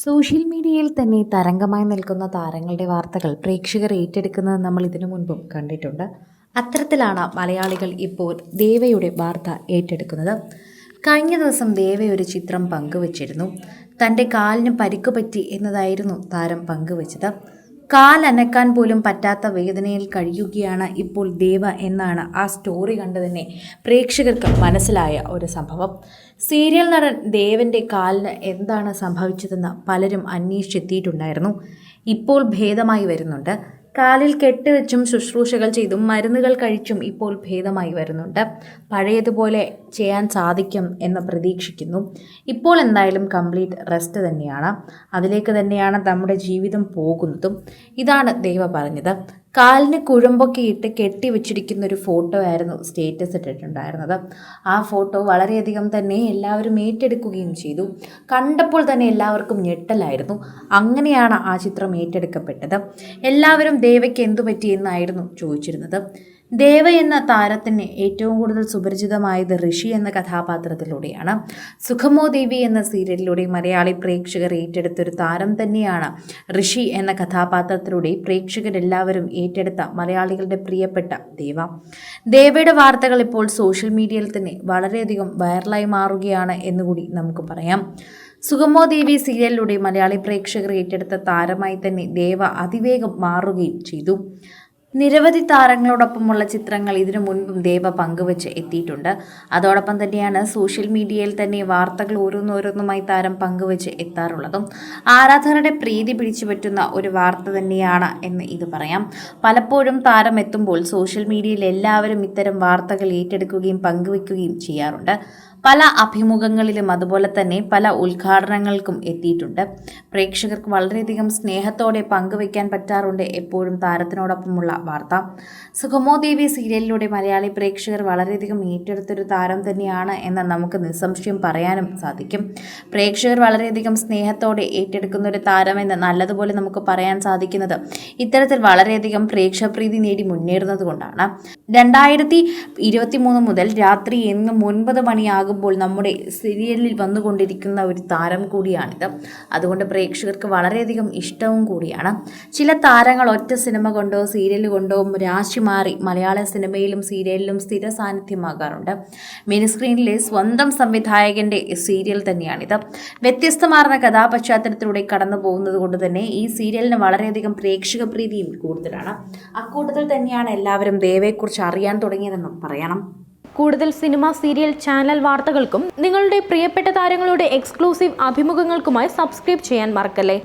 Social മീഡിയയിൽ തന്നെ തരംഗമായി നിൽക്കുന്ന താരങ്ങളുടെ വാർത്തകൾ പ്രേക്ഷകർ ഏറ്റെടുക്കുന്നത് നമ്മൾ ഇതിനു മുൻപും കണ്ടിട്ടുണ്ട്. അത്തരത്തിലാണ് മലയാളികൾ ഇപ്പോൾ ദേവയുടെ വാർത്ത ഏറ്റെടുക്കുന്നത്. കഴിഞ്ഞ ദിവസം ദേവ ഒരു ചിത്രം പങ്കുവച്ചിരുന്നു. തൻ്റെ കാലിന് പരിക്ക് പറ്റി എന്നതായിരുന്നു താരം പങ്കുവച്ചത്. കാൽ അനക്കാൻ പോലും പറ്റാത്ത വേദനയിൽ കഴിയുകയാണ് ഇപ്പോൾ ദേവ എന്നാണ് ആ സ്റ്റോറി കണ്ട് തന്നെ പ്രേക്ഷകർക്ക് മനസ്സിലായ ഒരു സംഭവം. സീരിയൽ നടൻ ദേവൻ്റെ കാലിന് എന്താണ് സംഭവിച്ചതെന്ന് പലരും അന്വേഷിച്ചെത്തിയിട്ടുണ്ടായിരുന്നു. ഇപ്പോൾ ഭേദമായി വരുന്നുണ്ട്. കാലിൽ കെട്ടുവെച്ചും ശുശ്രൂഷകൾ ചെയ്തും മരുന്നുകൾ കഴിച്ചും ഇപ്പോൾ ഭേദമായി വരുന്നുണ്ട്. പഴയതുപോലെ ചെയ്യാൻ സാധിക്കും എന്ന് പ്രതീക്ഷിക്കുന്നു. ഇപ്പോൾ എന്തായാലും കംപ്ലീറ്റ് റെസ്റ്റ് തന്നെയാണ്. അതിലേക്ക് തന്നെയാണ് നമ്മുടെ ജീവിതം പോകുന്നതും. ഇതാണ് ദേവ പറഞ്ഞത്. കാലിന് കുഴമ്പൊക്കെ ഇട്ട് കെട്ടിവെച്ചിരിക്കുന്ന ഒരു ഫോട്ടോ ആയിരുന്നു സ്റ്റേറ്റസ് ഇട്ടിട്ടുണ്ടായിരുന്നത്. ആ ഫോട്ടോ വളരെയധികം തന്നെ എല്ലാവരും ഏറ്റെടുക്കുകയും ചെയ്തു. കണ്ടപ്പോൾ തന്നെ എല്ലാവർക്കും ഞെട്ടലായിരുന്നു. അങ്ങനെയാണ് ആ ചിത്രം ഏറ്റെടുക്കപ്പെട്ടത്. എല്ലാവരും ദേവയ്ക്ക് എന്തു പറ്റിയെന്നായിരുന്നു ചോദിച്ചിരുന്നത്. ദേവ എന്ന താരത്തിന് ഏറ്റവും കൂടുതൽ സുപരിചിതമായത് ഋഷി എന്ന കഥാപാത്രത്തിലൂടെയാണ്. സുഖമോ ദേവി എന്ന സീരിയലിലൂടെ മലയാളി പ്രേക്ഷകർ ഏറ്റെടുത്തൊരു താരം തന്നെയാണ് ഋഷി എന്ന കഥാപാത്രത്തിലൂടെ പ്രേക്ഷകരെല്ലാവരും ഏറ്റെടുത്ത മലയാളികളുടെ പ്രിയപ്പെട്ട ദേവ. ദേവയുടെ വാർത്തകൾ ഇപ്പോൾ സോഷ്യൽ മീഡിയയിൽ തന്നെ വളരെയധികം വൈറലായി മാറുകയാണ് എന്നുകൂടി നമുക്ക് പറയാം. സുഗമോ ദേവി സീരിയലിലൂടെ മലയാളി പ്രേക്ഷകർ ഏറ്റെടുത്ത താരമായി തന്നെ ദേവ അതിവേഗം മാറുകയും ചെയ്തു. നിരവധി താരങ്ങളോടൊപ്പമുള്ള ചിത്രങ്ങൾ ഇതിനു മുൻപും ദേവ പങ്കുവച്ച് എത്തിയിട്ടുണ്ട്. അതോടൊപ്പം തന്നെയാണ് സോഷ്യൽ മീഡിയയിൽ തന്നെ വാർത്തകൾ ഓരോന്നോരോന്നുമായി താരം പങ്കുവച്ച് എത്താറുള്ളതും. ആരാധകരുടെ പ്രീതി പിടിച്ചു പറ്റുന്ന ഒരു വാർത്ത തന്നെയാണ് എന്ന് ഇത് പറയാം. പലപ്പോഴും താരം എത്തുമ്പോൾ സോഷ്യൽ മീഡിയയിൽ എല്ലാവരും ഇത്തരം വാർത്തകൾ ഏറ്റെടുക്കുകയും പങ്കുവയ്ക്കുകയും ചെയ്യാറുണ്ട്. പല അഭിമുഖങ്ങളിലും അതുപോലെ തന്നെ പല ഉദ്ഘാടനങ്ങൾക്കും എത്തിയിട്ടുണ്ട്. പ്രേക്ഷകർക്ക് വളരെയധികം സ്നേഹത്തോടെ പങ്കുവയ്ക്കാൻ പറ്റാറുണ്ട് എപ്പോഴും താരത്തിനോടൊപ്പമുള്ള വാർത്ത. സുഖമോ ദേവി സീരിയലിലൂടെ മലയാളി പ്രേക്ഷകർ വളരെയധികം ഏറ്റെടുത്തൊരു താരം തന്നെയാണ് എന്ന് നമുക്ക് നിസ്സംശയം പറയാനും സാധിക്കും. പ്രേക്ഷകർ വളരെയധികം സ്നേഹത്തോടെ ഏറ്റെടുക്കുന്ന ഒരു താരമെന്ന് നല്ലതുപോലെ നമുക്ക് പറയാൻ സാധിക്കുന്നത് ഇത്തരത്തിൽ വളരെയധികം പ്രേക്ഷകപ്രീതി നേടി മുന്നേറുന്നത് കൊണ്ടാണ്. 2023 മുതൽ രാത്രി എന്നും 9 മണിയാകുമ്പോൾ നമ്മുടെ സീരിയലിൽ വന്നുകൊണ്ടിരിക്കുന്ന ഒരു താരം കൂടിയാണിത്. അതുകൊണ്ട് പ്രേക്ഷകർക്ക് വളരെയധികം ഇഷ്ടവും കൂടിയാണ്. ചില താരങ്ങൾ ഒറ്റ സിനിമ കൊണ്ടോ സീരിയൽ കൊണ്ടോ രാശി മാറി മലയാള സിനിമയിലും സീരിയലിലും സ്ഥിര സാന്നിധ്യമാകാറുണ്ട്. മിനി സ്ക്രീനിലെ സ്വന്തം സംവിധായകൻ്റെ സീരിയൽ തന്നെയാണിത്. വ്യത്യസ്തമാർന്ന കഥാപശ്ചാത്തലത്തിലൂടെ കടന്നു പോകുന്നത് കൊണ്ട് തന്നെ ഈ സീരിയലിന് വളരെയധികം പ്രേക്ഷക പ്രീതിയും കൂടുതലാണ്. അക്കൂട്ടത്തിൽ തന്നെയാണ് എല്ലാവരും ദേവയെക്കുറിച്ച് അറിയാൻ തുടങ്ങിയതെന്നും പറയണം. കൂടുതൽ സിനിമ, സീരിയൽ, ചാനൽ വാർത്തകൾക്കും നിങ്ങളുടെ പ്രിയപ്പെട്ട താരങ്ങളുടെ എക്സ്ക്ലൂസീവ് അഭിമുഖങ്ങൾക്കുമായി സബ്സ്ക്രൈബ് ചെയ്യാൻ മറക്കല്ലേ.